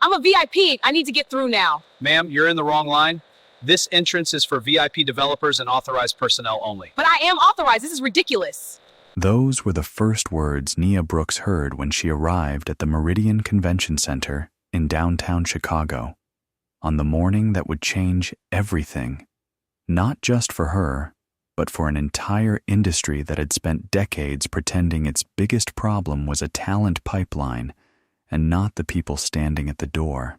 I'm a VIP. I need to get through now. Ma'am, you're in the wrong line. This entrance is for VIP developers and authorized personnel only. But I am authorized. This is ridiculous. Those were the first words Nia Brooks heard when she arrived at the Meridian Convention Center in downtown Chicago, on the morning that would change everything, not just for her, but for an entire industry that had spent decades pretending its biggest problem was a talent pipeline and not the people standing at the door.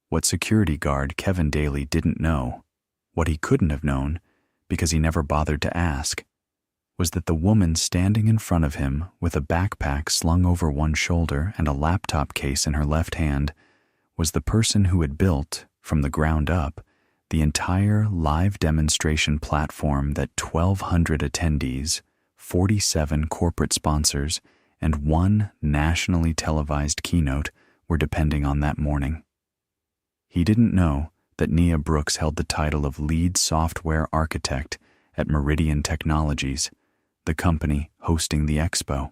What security guard Kevin Daly didn't know, what he couldn't have known because he never bothered to ask, was that the woman standing in front of him with a backpack slung over one shoulder and a laptop case in her left hand was the person who had built, from the ground up, the entire live demonstration platform that 1,200 attendees, 47 corporate sponsors, and one nationally televised keynote were depending on that morning. He didn't know that Nia Brooks held the title of lead software architect at Meridian Technologies, the company hosting the expo.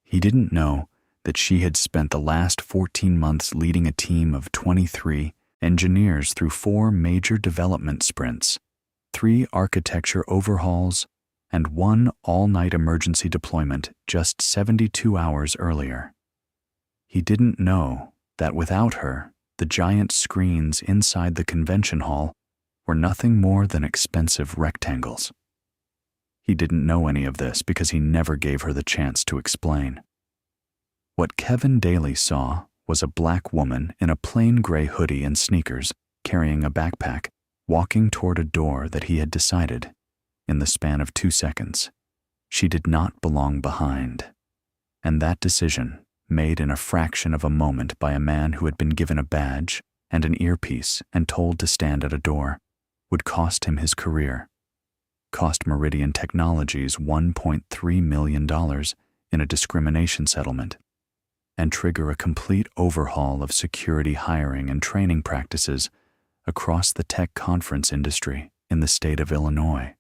He didn't know that she had spent the last 14 months leading a team of 23 engineers through 4 major development sprints, 3 architecture overhauls, and 1 all-night emergency deployment just 72 hours earlier. He didn't know that without her, the giant screens inside the convention hall were nothing more than expensive rectangles. He didn't know any of this because he never gave her the chance to explain. What Kevin Daly saw was a black woman in a plain gray hoodie and sneakers, carrying a backpack, walking toward a door that he had decided, in the span of 2 seconds, she did not belong behind. And that decision, made in a fraction of a moment by a man who had been given a badge and an earpiece and told to stand at a door, would cost him his career, cost Meridian Technologies $1.3 million in a discrimination settlement, and trigger a complete overhaul of security hiring and training practices across the tech conference industry in the state of Illinois.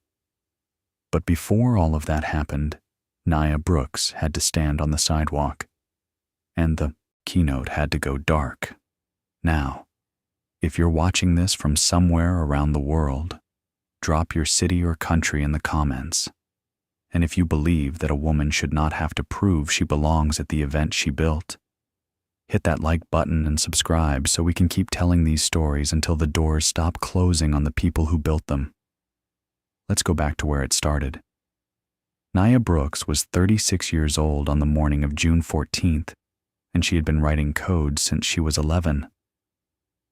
But before all of that happened, Nia Brooks had to stand on the sidewalk, and the keynote had to go dark. Now, if you're watching this from somewhere around the world, drop your city or country in the comments. And if you believe that a woman should not have to prove she belongs at the event she built, hit that like button and subscribe so we can keep telling these stories until the doors stop closing on the people who built them. Let's go back to where it started. Nia Brooks was 36 years old on the morning of June 14th, and she had been writing code since she was 11.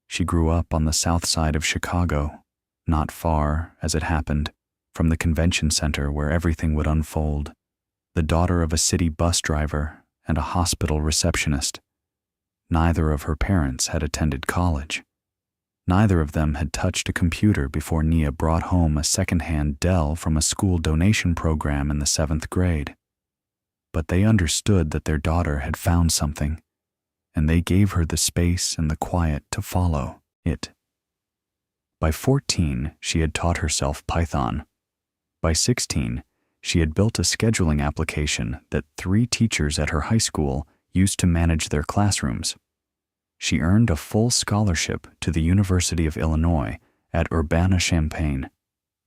She grew up on the south side of Chicago, not far, as it happened, from the convention center where everything would unfold, the daughter of a city bus driver and a hospital receptionist. Neither of her parents had attended college. Neither of them had touched a computer before Nia brought home a second-hand Dell from a school donation program in the 7th grade. But they understood that their daughter had found something, and they gave her the space and the quiet to follow it. By 14, she had taught herself Python. By 16, she had built a scheduling application that 3 teachers at her high school used to manage their classrooms. She earned a full scholarship to the University of Illinois at Urbana-Champaign,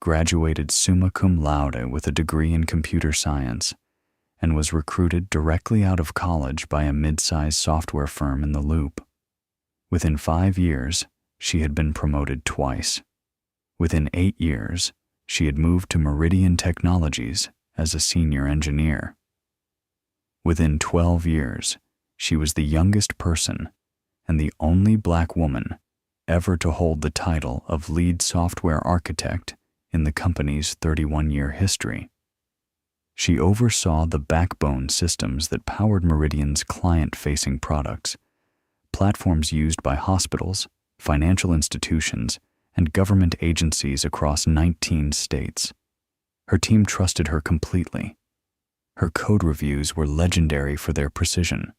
graduated summa cum laude with a degree in computer science, and was recruited directly out of college by a mid-sized software firm in the Loop. Within 5 years, she had been promoted twice. Within 8 years, she had moved to Meridian Technologies as a senior engineer. Within 12 years, she was the youngest person and the only black woman ever to hold the title of lead software architect in the company's 31-year history. She oversaw the backbone systems that powered Meridian's client-facing products, platforms used by hospitals, financial institutions, and government agencies across 19 states. Her team trusted her completely. Her code reviews were legendary for their precision.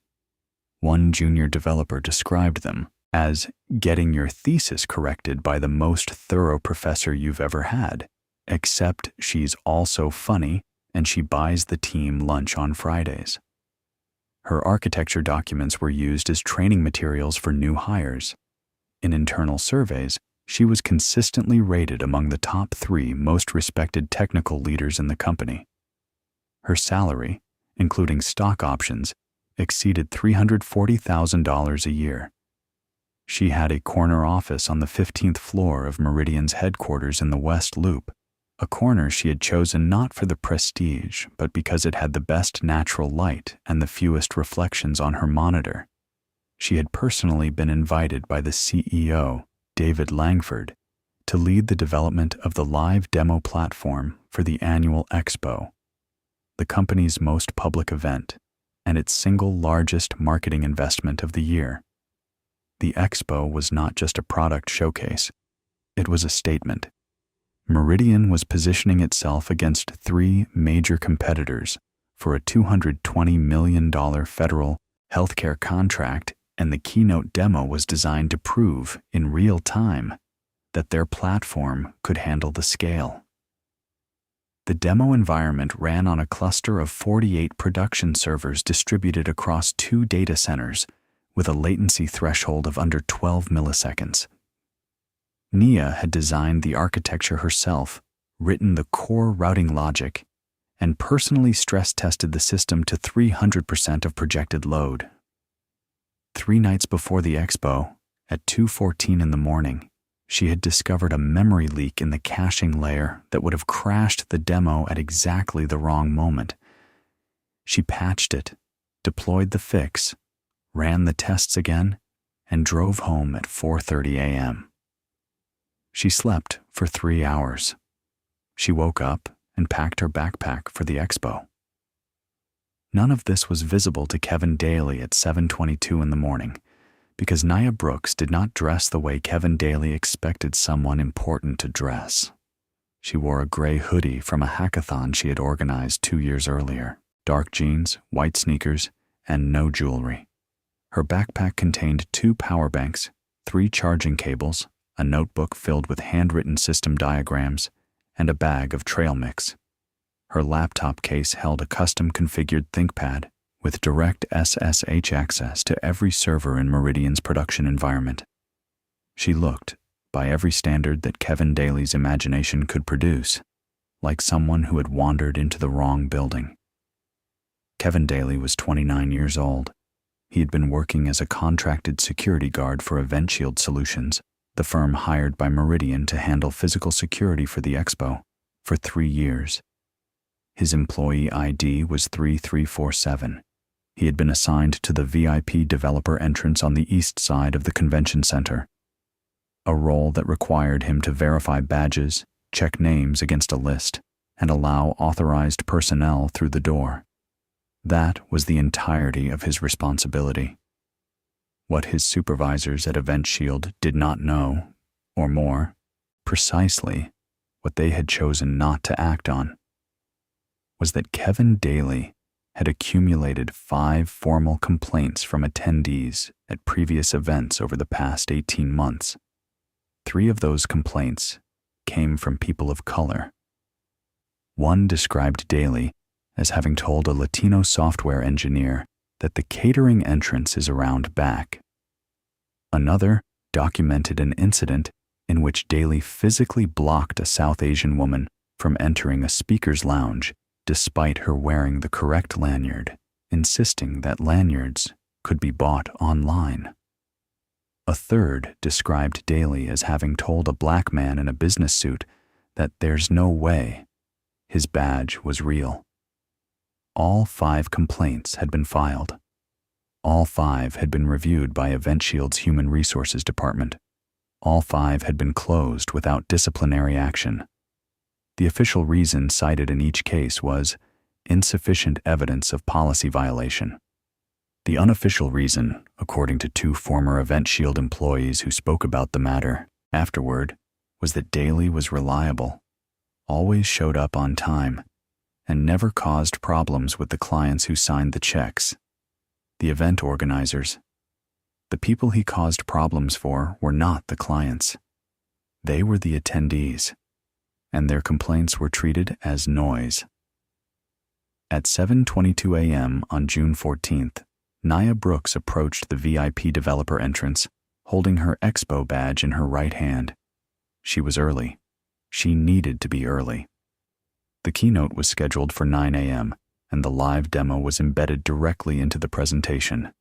One junior developer described them as getting your thesis corrected by the most thorough professor you've ever had, except she's also funny and she buys the team lunch on Fridays. Her architecture documents were used as training materials for new hires. In internal surveys, she was consistently rated among the top 3 most respected technical leaders in the company. Her salary, including stock options, exceeded $340,000 a year. She had a corner office on the 15th floor of Meridian's headquarters in the West Loop, a corner she had chosen not for the prestige, but because it had the best natural light and the fewest reflections on her monitor. She had personally been invited by the CEO, David Langford, to lead the development of the live demo platform for the annual Expo, the company's most public event and its single largest marketing investment of the year. The Expo was not just a product showcase, it was a statement. Meridian was positioning itself against 3 major competitors for a $220 million federal healthcare contract, and the keynote demo was designed to prove in real time that their platform could handle the scale. The demo environment ran on a cluster of 48 production servers distributed across 2 data centers with a latency threshold of under 12 milliseconds. Nia had designed the architecture herself, written the core routing logic, and personally stress-tested the system to 300% of projected load. 3 nights before the Expo, at 2:14 in the morning, she had discovered a memory leak in the caching layer that would have crashed the demo at exactly the wrong moment. She patched it, deployed the fix, ran the tests again, and drove home at 4:30 a.m. She slept for 3 hours. She woke up and packed her backpack for the Expo. None of this was visible to Kevin Daly at 7:22 in the morning, because Nia Brooks did not dress the way Kevin Daly expected someone important to dress. She wore a gray hoodie from a hackathon she had organized 2 years earlier, dark jeans, white sneakers, and no jewelry. Her backpack contained 2 power banks, 3 charging cables, a notebook filled with handwritten system diagrams, and a bag of trail mix. Her laptop case held a custom-configured ThinkPad with direct SSH access to every server in Meridian's production environment. She looked, by every standard that Kevin Daly's imagination could produce, like someone who had wandered into the wrong building. Kevin Daly was 29 years old. He had been working as a contracted security guard for EventShield Solutions, the firm hired by Meridian to handle physical security for the Expo, for 3 years. His employee ID was 3347. He had been assigned to the VIP developer entrance on the east side of the convention center, a role that required him to verify badges, check names against a list, and allow authorized personnel through the door. That was the entirety of his responsibility. What his supervisors at EventShield did not know, or more, precisely what they had chosen not to act on, was that Kevin Daly had accumulated 5 formal complaints from attendees at previous events over the past 18 months. 3 of those complaints came from people of color. One described Daly as having told a Latino software engineer that the catering entrance is around back. Another documented an incident in which Daly physically blocked a South Asian woman from entering a speaker's lounge despite her wearing the correct lanyard, insisting that lanyards could be bought online. A third described Daly as having told a black man in a business suit that there's no way his badge was real. All 5 complaints had been filed. All 5 had been reviewed by EventShield's Human Resources Department. All 5 had been closed without disciplinary action. The official reason cited in each case was insufficient evidence of policy violation. The unofficial reason, according to 2 former EventShield employees who spoke about the matter afterward, was that Daly was reliable, always showed up on time, and never caused problems with the clients who signed the checks. The event organizers. The people he caused problems for were not the clients. They were the attendees, and their complaints were treated as noise. At 7:22 a.m. on June 14th, Nia Brooks approached the VIP developer entrance, holding her expo badge in her right hand. She was early. She needed to be early. The keynote was scheduled for 9 a.m., and the live demo was embedded directly into the presentation,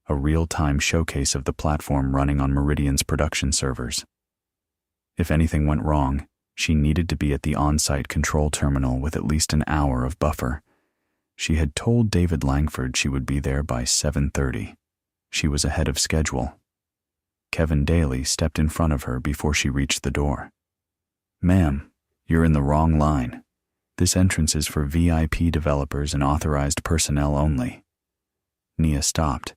a real-time showcase of the platform running on Meridian's production servers. If anything went wrong, she needed to be at the on-site control terminal with at least an hour of buffer. She had told David Langford she would be there by 7:30. She was ahead of schedule. Kevin Daly stepped in front of her before she reached the door. "Ma'am, you're in the wrong line. This entrance is for VIP developers and authorized personnel only." Nia stopped.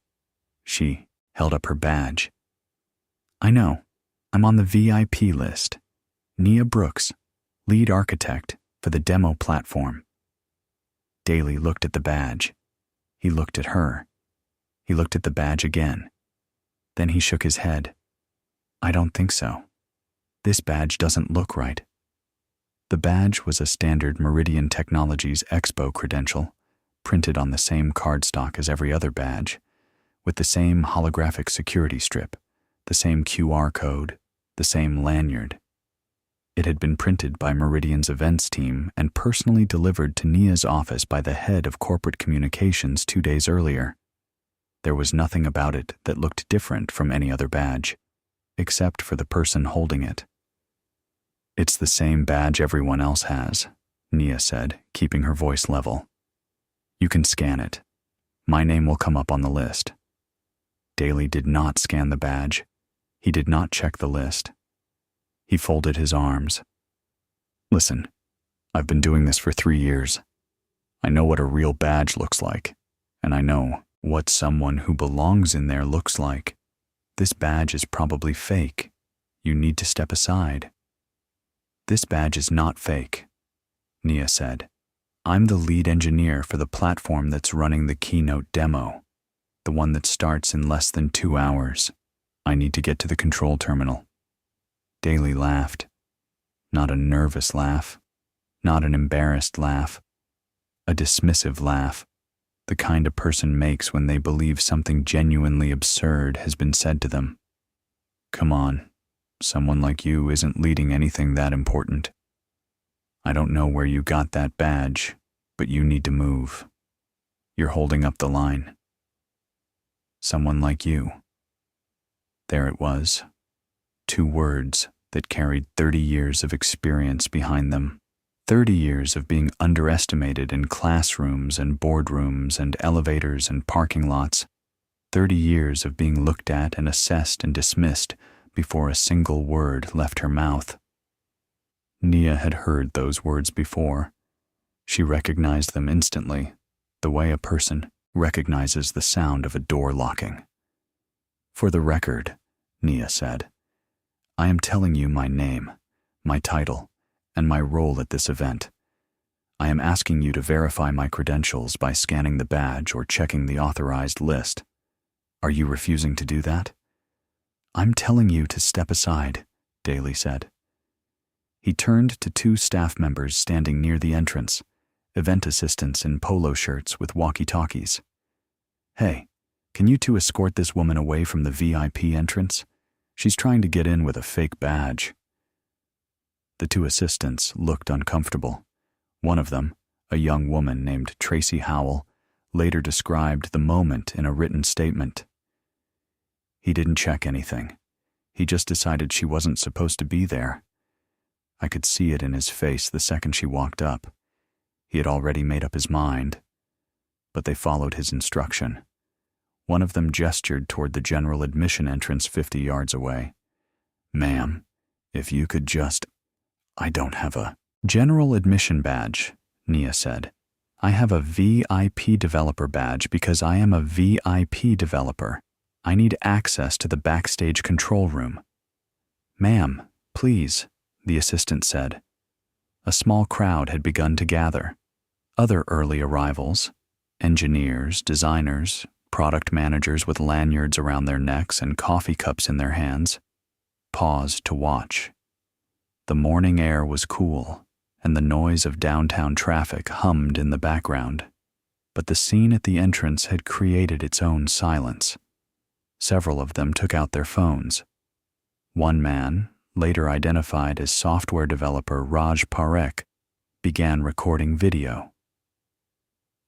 She held up her badge. "I know. I'm on the VIP list. Nia Brooks, lead architect for the demo platform." Daly looked at the badge. He looked at her. He looked at the badge again. Then he shook his head. "I don't think so. This badge doesn't look right." The badge was a standard Meridian Technologies Expo credential, printed on the same cardstock as every other badge, with the same holographic security strip, the same QR code, the same lanyard. It had been printed by Meridian's events team and personally delivered to Nia's office by the head of corporate communications 2 days earlier. There was nothing about it that looked different from any other badge, except for the person holding it. "It's the same badge everyone else has," Nia said, keeping her voice level. "You can scan it. My name will come up on the list." Daly did not scan the badge. He did not check the list. He folded his arms. "Listen, I've been doing this for 3 years. I know what a real badge looks like, and I know what someone who belongs in there looks like. This badge is probably fake. You need to step aside." "This badge is not fake," Nia said. "I'm the lead engineer for the platform that's running the keynote demo, the one that starts in less than 2 hours. I need to get to the control terminal." Daly laughed. Not a nervous laugh, not an embarrassed laugh, a dismissive laugh, the kind a person makes when they believe something genuinely absurd has been said to them. "Come on, someone like you isn't leading anything that important. I don't know where you got that badge, but you need to move. You're holding up the line. Someone like you." There it was. 2 words that carried 30 years of experience behind them. 30 years of being underestimated in classrooms and boardrooms and elevators and parking lots. 30 years of being looked at and assessed and dismissed before a single word left her mouth. Nia had heard those words before. She recognized them instantly, the way a person recognizes the sound of a door locking. "For the record," Nia said, "I am telling you my name, my title, and my role at this event. I am asking you to verify my credentials by scanning the badge or checking the authorized list. Are you refusing to do that?" "I'm telling you to step aside," Daly said. He turned to 2 staff members standing near the entrance, event assistants in polo shirts with walkie-talkies. "Hey, can you 2 escort this woman away from the VIP entrance? She's trying to get in with a fake badge." The 2 assistants looked uncomfortable. One of them, a young woman named Tracy Howell, later described the moment in a written statement. "He didn't check anything. He just decided she wasn't supposed to be there. I could see it in his face the second she walked up. He had already made up his mind. But they followed his instruction." One of them gestured toward the general admission entrance 50 yards away. "Ma'am, if you could just—" "I don't have a general admission badge," Nia said. "I have a VIP developer badge because I am a VIP developer. I need access to the backstage control room." "Ma'am, please," the assistant said. A small crowd had begun to gather. Other early arrivals, engineers, designers, product managers with lanyards around their necks and coffee cups in their hands, paused to watch. The morning air was cool, and the noise of downtown traffic hummed in the background. But the scene at the entrance had created its own silence. Several of them took out their phones. One man, later identified as software developer Raj Parekh, began recording video.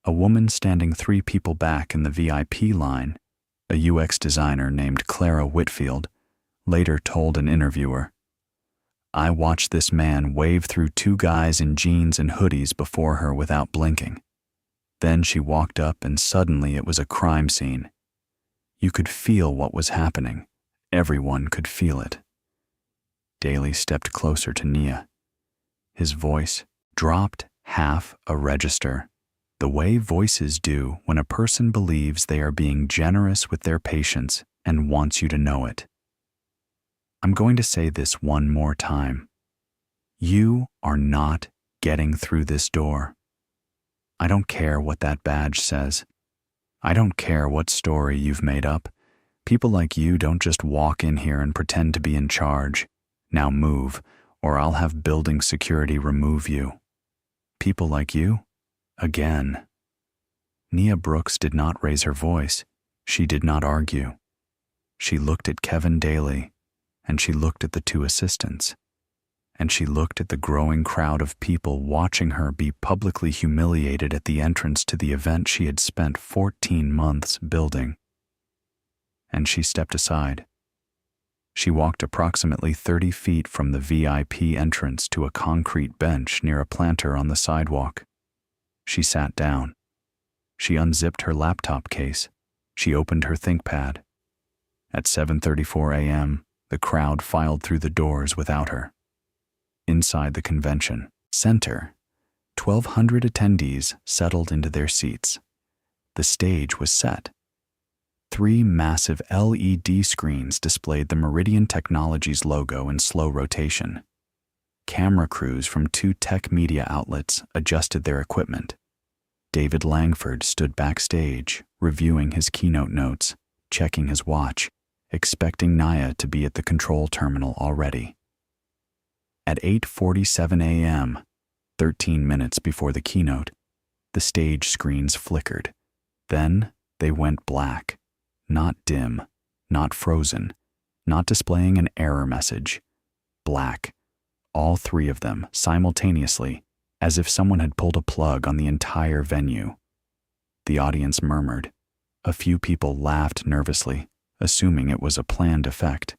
A woman standing 3 people back in the VIP line, a UX designer named Clara Whitfield, later told an interviewer, "I watched this man wave through 2 guys in jeans and hoodies before her without blinking. Then she walked up and suddenly it was a crime scene. You could feel what was happening. Everyone could feel it." Daly stepped closer to Nia. His voice dropped half a register, the way voices do when a person believes they are being generous with their patients and wants you to know it. "I'm going to say this one more time. You are not getting through this door. I don't care what that badge says. I don't care what story you've made up. People like you don't just walk in here and pretend to be in charge. Now move, or I'll have building security remove you. People like you? Again." Nia Brooks did not raise her voice. She did not argue. She looked at Kevin Daly, and she looked at the 2 assistants, and she looked at the growing crowd of people watching her be publicly humiliated at the entrance to the event she had spent 14 months building. And she stepped aside. She walked approximately 30 feet from the VIP entrance to a concrete bench near a planter on the sidewalk. She sat down. She unzipped her laptop case. She opened her ThinkPad. At 7:34 a.m., the crowd filed through the doors without her. Inside the convention center, 1,200 attendees settled into their seats. The stage was set. 3 massive LED screens displayed the Meridian Technologies logo in slow rotation. Camera crews from 2 tech media outlets adjusted their equipment. David Langford stood backstage, reviewing his keynote notes, checking his watch, expecting Nia to be at the control terminal already. At 8:47 a.m., 13 minutes before the keynote, the stage screens flickered. Then they went black. Not dim, not frozen, not displaying an error message. Black. All 3 of them, simultaneously, as if someone had pulled a plug on the entire venue. The audience murmured. A few people laughed nervously, assuming it was a planned effect.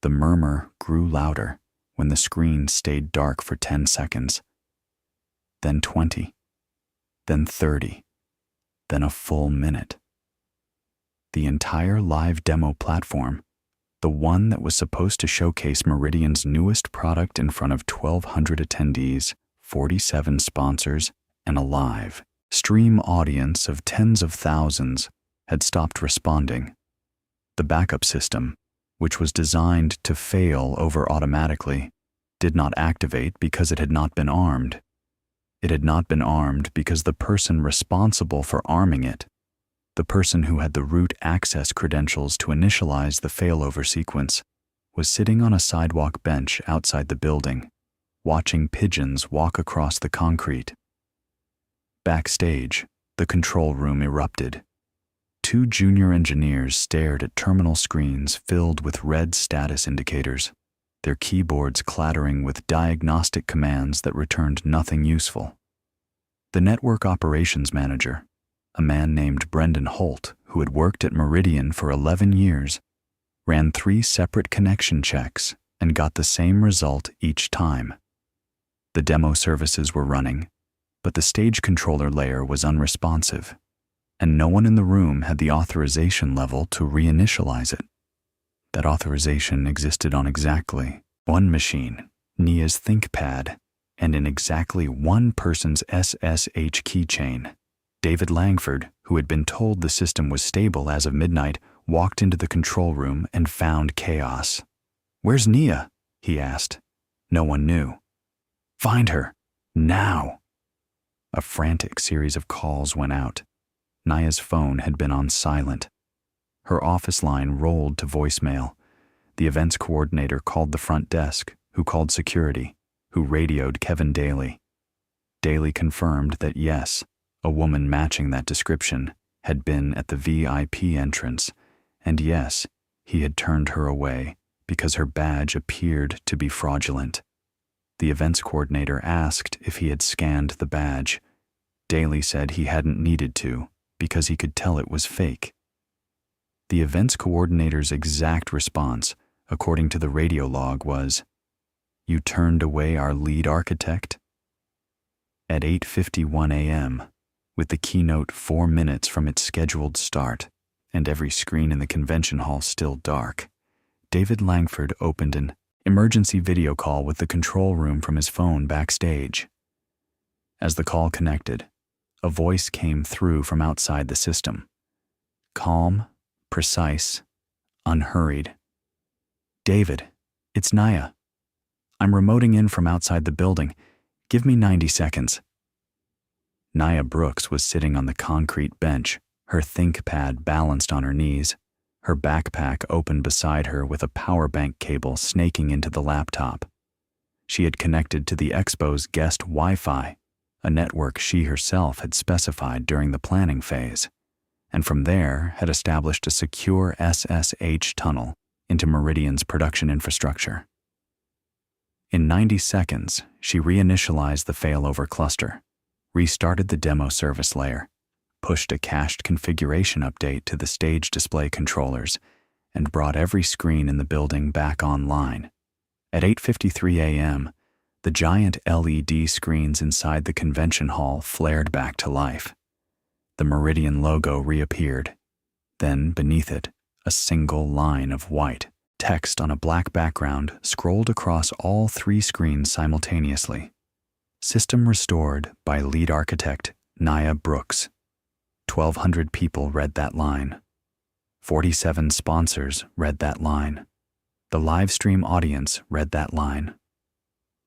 The murmur grew louder when the screen stayed dark for 10 seconds. Then 20. Then 30. Then a full minute. The entire live demo platform, the one that was supposed to showcase Meridian's newest product in front of 1,200 attendees, 47 sponsors, and a live stream audience of tens of thousands, had stopped responding. The backup system, which was designed to fail over automatically, did not activate because it had not been armed. It had not been armed because the person responsible for arming it, the person who had the root access credentials to initialize the failover sequence, was sitting on a sidewalk bench outside the building, watching pigeons walk across the concrete. Backstage, the control room erupted. 2 junior engineers stared at terminal screens filled with red status indicators, their keyboards clattering with diagnostic commands that returned nothing useful. The network operations manager, a man named Brendan Holt, who had worked at Meridian for 11 years, ran 3 separate connection checks and got the same result each time. The demo services were running, but the stage controller layer was unresponsive, and no one in the room had the authorization level to reinitialize it. That authorization existed on exactly 1 machine, Nia's ThinkPad, and in exactly 1 person's SSH keychain. David Langford, who had been told the system was stable as of midnight, walked into the control room and found chaos. "Where's Nia?" he asked. No one knew. "Find her. Now." A frantic series of calls went out. Nia's phone had been on silent. Her office line rolled to voicemail. The events coordinator called the front desk, who called security, who radioed Kevin Daly. Daly confirmed that yes, A woman matching that description had been at the VIP entrance, and yes, he had turned her away because her badge appeared to be fraudulent. The events coordinator asked if he had scanned the badge. Daly said he hadn't needed to because he could tell it was fake. The events coordinator's exact response, according to the radio log, was, "You turned away our lead architect?" At 8:51 a.m., with the keynote 4 minutes from its scheduled start, and every screen in the convention hall still dark, David Langford opened an emergency video call with the control room from his phone backstage. As the call connected, a voice came through from outside the system. Calm, precise, unhurried. "David, it's Naya. I'm remoting in from outside the building. Give me 90 seconds. Naya Brooks was sitting on the concrete bench, her ThinkPad balanced on her knees, her backpack open beside her with a power bank cable snaking into the laptop. She had connected to the Expo's guest Wi-Fi, a network she herself had specified during the planning phase, and from there had established a secure SSH tunnel into Meridian's production infrastructure. In 90 seconds, she reinitialized the failover cluster, restarted the demo service layer, pushed a cached configuration update to the stage display controllers, and brought every screen in the building back online. At 8:53 a.m., the giant LED screens inside the convention hall flared back to life. The Meridian logo reappeared. Then, beneath it, a single line of white text on a black background scrolled across all 3 screens simultaneously. System restored by lead architect Naya Brooks. 1,200 people read that line. 47 sponsors read that line. The live stream audience read that line.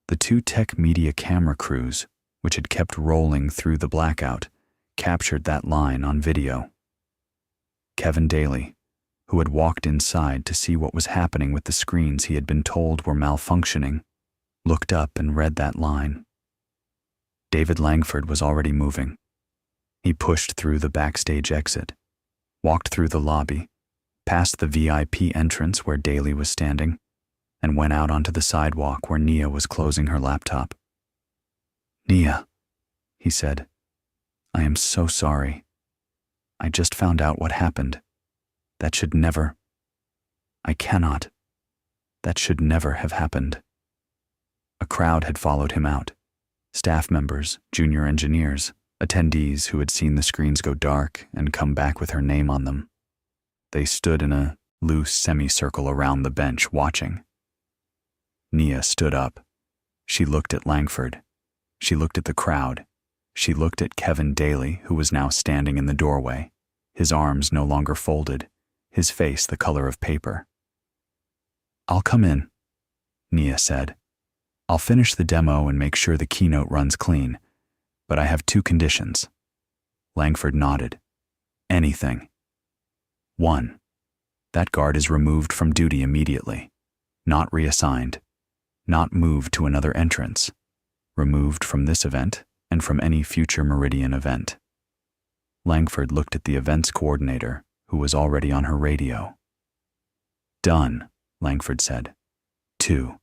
The 2 tech media camera crews, which had kept rolling through the blackout, captured that line on video. Kevin Daly, who had walked inside to see what was happening with the screens he had been told were malfunctioning, looked up and read that line. David Langford was already moving. He pushed through the backstage exit, walked through the lobby, past the VIP entrance where Daly was standing, and went out onto the sidewalk where Nia was closing her laptop. "Nia," he said, "I am so sorry. I just found out what happened. That should never. I cannot. That should never have happened." A crowd had followed him out. Staff members, junior engineers, attendees who had seen the screens go dark and come back with her name on them. They stood in a loose semicircle around the bench watching. Nia stood up. She looked at Langford. She looked at the crowd. She looked at Kevin Daly, who was now standing in the doorway, his arms no longer folded, his face the color of paper. "I'll come in," Nia said. "I'll finish the demo and make sure the keynote runs clean, but I have 2 conditions." Langford nodded. "Anything." 1. That guard is removed from duty immediately, not reassigned, not moved to another entrance, removed from this event and from any future Meridian event. Langford looked at the events coordinator, who was already on her radio. "Done," Langford said. 2.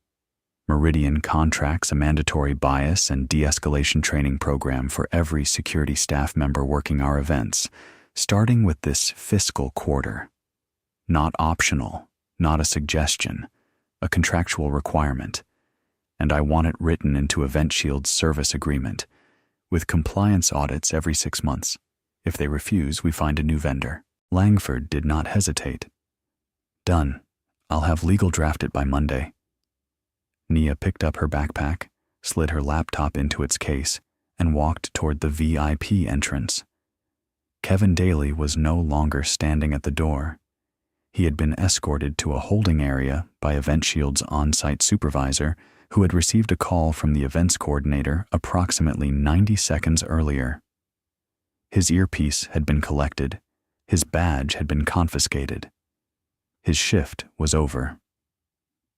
Meridian contracts a mandatory bias and de-escalation training program for every security staff member working our events, starting with this fiscal quarter. Not optional, not a suggestion, a contractual requirement. And I want it written into EventShield's service agreement, with compliance audits every 6 months. If they refuse, we find a new vendor. Langford did not hesitate. "Done. I'll have legal draft it by Monday." Nia picked up her backpack, slid her laptop into its case, and walked toward the VIP entrance. Kevin Daly was no longer standing at the door. He had been escorted to a holding area by EventShield's on-site supervisor, who had received a call from the events coordinator approximately 90 seconds earlier. His earpiece had been collected. His badge had been confiscated. His shift was over.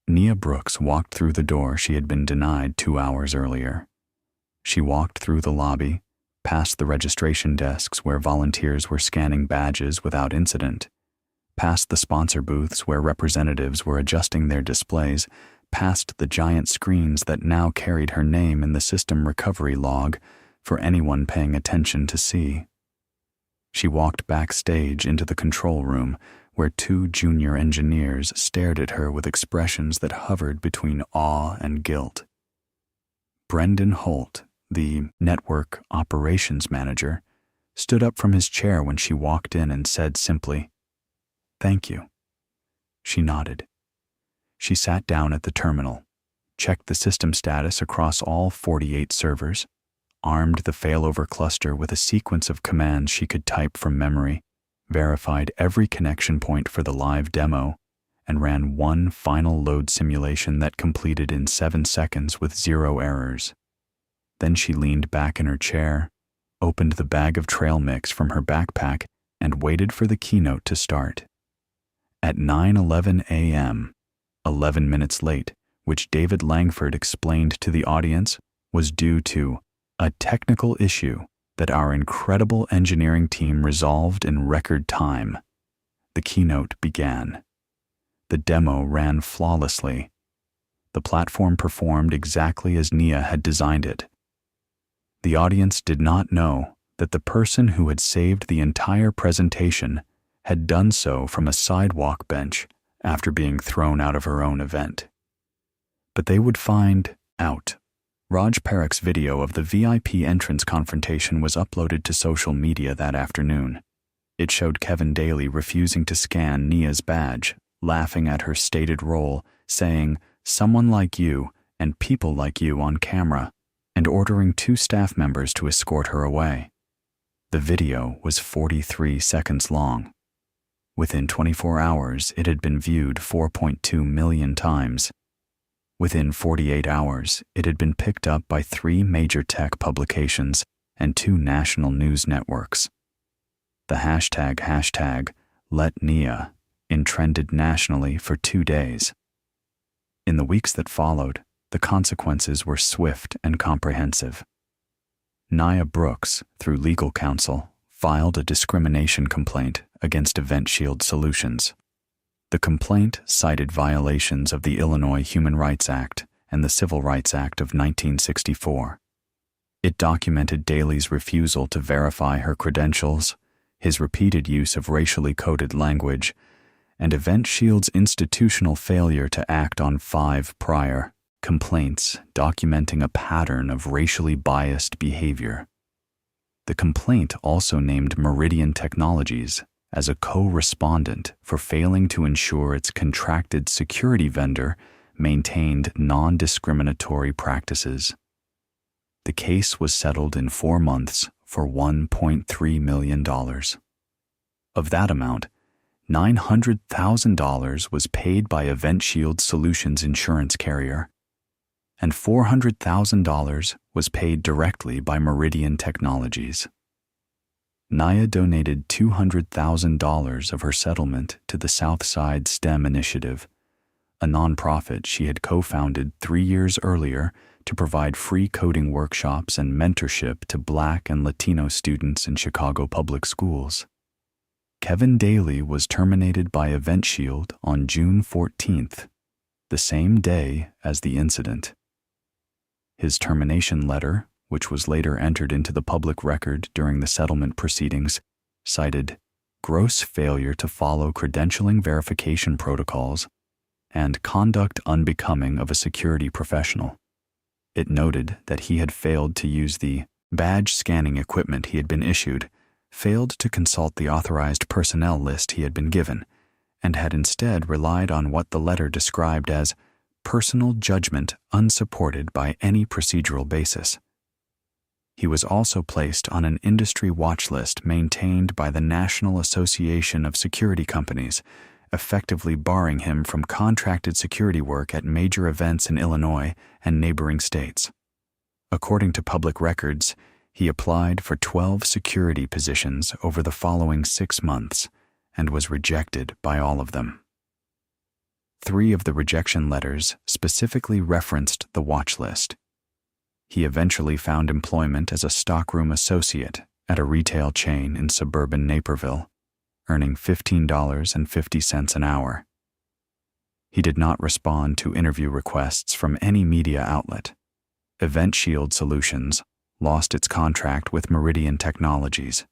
Nia Brooks walked through the door she had been denied 2 hours earlier. She walked through the lobby, past the registration desks where volunteers were scanning badges without incident, past the sponsor booths where representatives were adjusting their displays, past the giant screens that now carried her name in the system recovery log for anyone paying attention to see. She walked backstage into the control room where two junior engineers stared at her with expressions that hovered between awe and guilt. Brendan Holt, the network operations manager, stood up from his chair when she walked in and said simply, "Thank you." She nodded. She sat down at the terminal, checked the system status across all 48 servers, armed the failover cluster with a sequence of commands she could type from memory, verified every connection point for the live demo, and ran one final load simulation that completed in 7 seconds with 0 errors. Then she leaned back in her chair, opened the bag of trail mix from her backpack, and waited for the keynote to start. At 9:11 a.m., 11 minutes late, which David Langford explained to the audience was due to a technical issue that our incredible engineering team resolved in record time, the keynote began. The demo ran flawlessly. The platform performed exactly as Nia had designed it. The audience did not know that the person who had saved the entire presentation had done so from a sidewalk bench after being thrown out of her own event. But they would find out. Raj Parekh's video of the VIP entrance confrontation was uploaded to social media that afternoon. It showed Kevin Daly refusing to scan Nia's badge, laughing at her stated role, saying, "Someone like you and people like you on camera," and ordering 2 staff members to escort her away. The video was 43 seconds long. Within 24 hours, it had been viewed 4.2 million times. Within 48 hours, it had been picked up by 3 major tech publications and 2 national news networks. The hashtag #LetNia trended nationally for 2 days. In the weeks that followed, the consequences were swift and comprehensive. Nia Brooks, through legal counsel, filed a discrimination complaint against Event Shield Solutions. The complaint cited violations of the Illinois Human Rights Act and the Civil Rights Act of 1964. It documented Daly's refusal to verify her credentials, his repeated use of racially coded language, and Event Shield's institutional failure to act on 5 prior complaints documenting a pattern of racially biased behavior. The complaint also named Meridian Technologies as a co-respondent for failing to ensure its contracted security vendor maintained non-discriminatory practices. The case was settled in 4 months for $1.3 million. Of that amount, $900,000 was paid by Event Shield Solutions insurance carrier, and $400,000 was paid directly by Meridian Technologies. Nia donated $200,000 of her settlement to the Southside STEM Initiative, a nonprofit she had co-founded 3 years earlier to provide free coding workshops and mentorship to Black and Latino students in Chicago public schools. Kevin Daly was terminated by Event Shield on June 14th, the same day as the incident. His termination letter, which was later entered into the public record during the settlement proceedings, cited gross failure to follow credentialing verification protocols and conduct unbecoming of a security professional. It noted that he had failed to use the badge scanning equipment he had been issued, failed to consult the authorized personnel list he had been given, and had instead relied on what the letter described as personal judgment unsupported by any procedural basis. He was also placed on an industry watch list maintained by the National Association of Security Companies, effectively barring him from contracted security work at major events in Illinois and neighboring states. According to public records, he applied for 12 security positions over the following 6 months and was rejected by all of them. 3 of the rejection letters specifically referenced the watch list. He eventually found employment as a stockroom associate at a retail chain in suburban Naperville, earning $15.50 an hour. He did not respond to interview requests from any media outlet. Event Shield Solutions lost its contract with Meridian Technologies.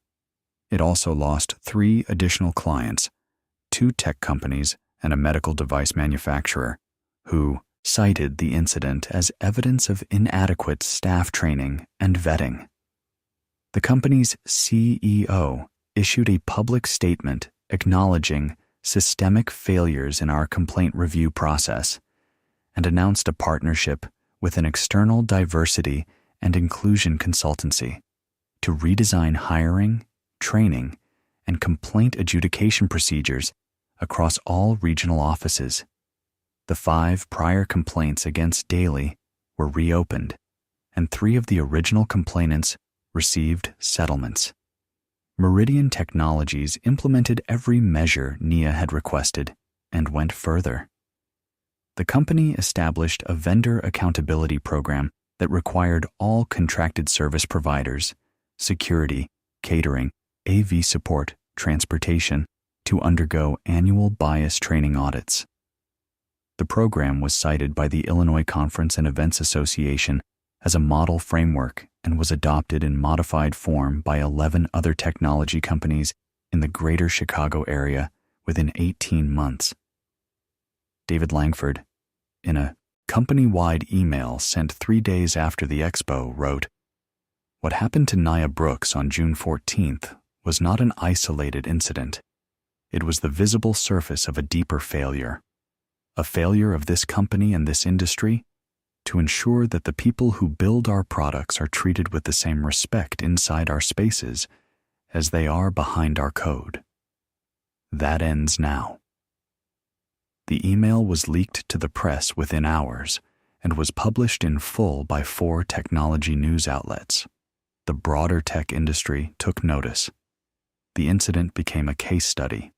It also lost 3 additional clients, 2 tech companies and a medical device manufacturer, who cited the incident as evidence of inadequate staff training and vetting. The company's CEO issued a public statement acknowledging systemic failures in our complaint review process and announced a partnership with an external diversity and inclusion consultancy to redesign hiring, training, and complaint adjudication procedures across all regional offices. The 5 prior complaints against Daly were reopened, and 3 of the original complainants received settlements. Meridian Technologies implemented every measure Nia had requested and went further. The company established a vendor accountability program that required all contracted service providers, security, catering, AV support, transportation, to undergo annual bias training audits. The program was cited by the Illinois Conference and Events Association as a model framework and was adopted in modified form by 11 other technology companies in the greater Chicago area within 18 months. David Langford, in a company-wide email sent 3 days after the expo, wrote, "What happened to Nia Brooks on June 14th was not an isolated incident. It was the visible surface of a deeper failure. A failure of this company and this industry to ensure that the people who build our products are treated with the same respect inside our spaces as they are behind our code. That ends now." The email was leaked to the press within hours and was published in full by 4 technology news outlets. The broader tech industry took notice. The incident became a case study.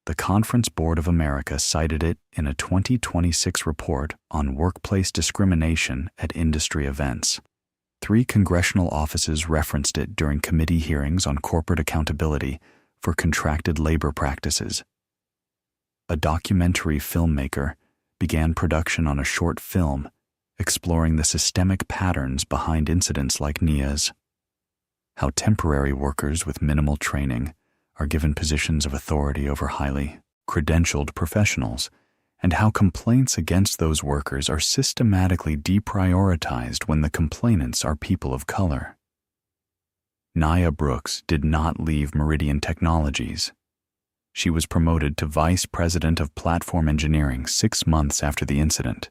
The Conference Board of America cited it in a 2026 report on workplace discrimination at industry events. 3 congressional offices referenced it during committee hearings on corporate accountability for contracted labor practices. A documentary filmmaker began production on a short film exploring the systemic patterns behind incidents like Nia's. How temporary workers with minimal training are given positions of authority over highly credentialed professionals, and how complaints against those workers are systematically deprioritized when the complainants are people of color. Nia Brooks did not leave Meridian Technologies. She was promoted to Vice President of Platform Engineering 6 months after the incident,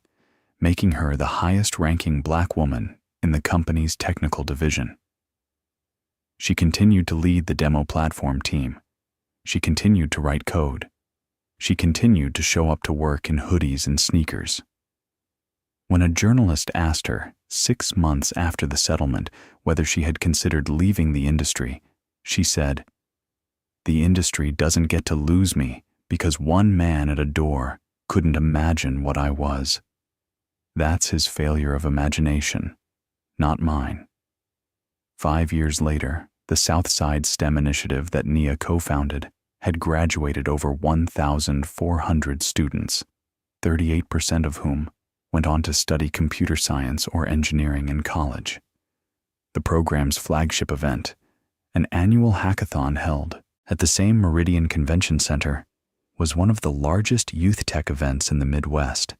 making her the highest-ranking Black woman in the company's technical division. She continued to lead the demo platform team. She continued to write code. She continued to show up to work in hoodies and sneakers. When a journalist asked her, 6 months after the settlement, whether she had considered leaving the industry, she said, "The industry doesn't get to lose me because one man at a door couldn't imagine what I was. That's his failure of imagination, not mine." 5 years later, the Southside STEM initiative that Nia co-founded had graduated over 1,400 students, 38% of whom went on to study computer science or engineering in college. The program's flagship event, an annual hackathon held at the same Meridian Convention Center, was one of the largest youth tech events in the Midwest.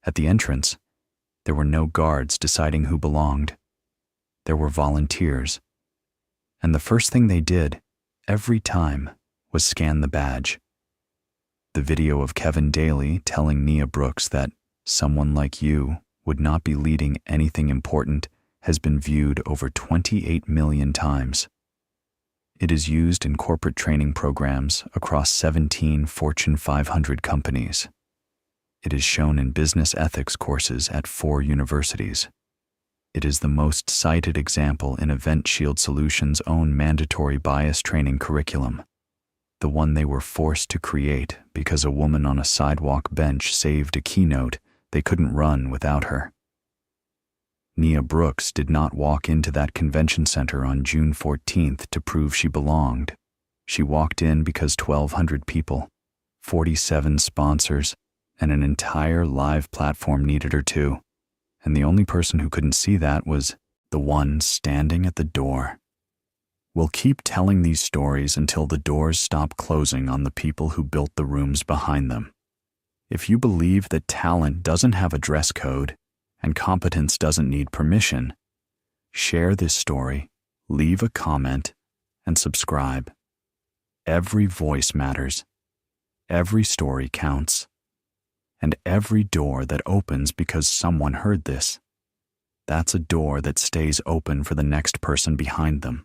At the entrance, there were no guards deciding who belonged. There were volunteers. And the first thing they did, every time, was scan the badge. The video of Kevin Daly telling Nia Brooks that someone like you would not be leading anything important has been viewed over 28 million times. It is used in corporate training programs across 17 Fortune 500 companies. It is shown in business ethics courses at 4 universities. It is the most cited example in Event Shield Solutions' own mandatory bias training curriculum, the one they were forced to create because a woman on a sidewalk bench saved a keynote they couldn't run without her. Nia Brooks did not walk into that convention center on June 14th to prove she belonged. She walked in because 1,200 people, 47 sponsors, and an entire live platform needed her too. And the only person who couldn't see that was the one standing at the door. We'll keep telling these stories until the doors stop closing on the people who built the rooms behind them. If you believe that talent doesn't have a dress code and competence doesn't need permission, share this story, leave a comment, and subscribe. Every voice matters. Every story counts. And every door that opens because someone heard this, that's a door that stays open for the next person behind them.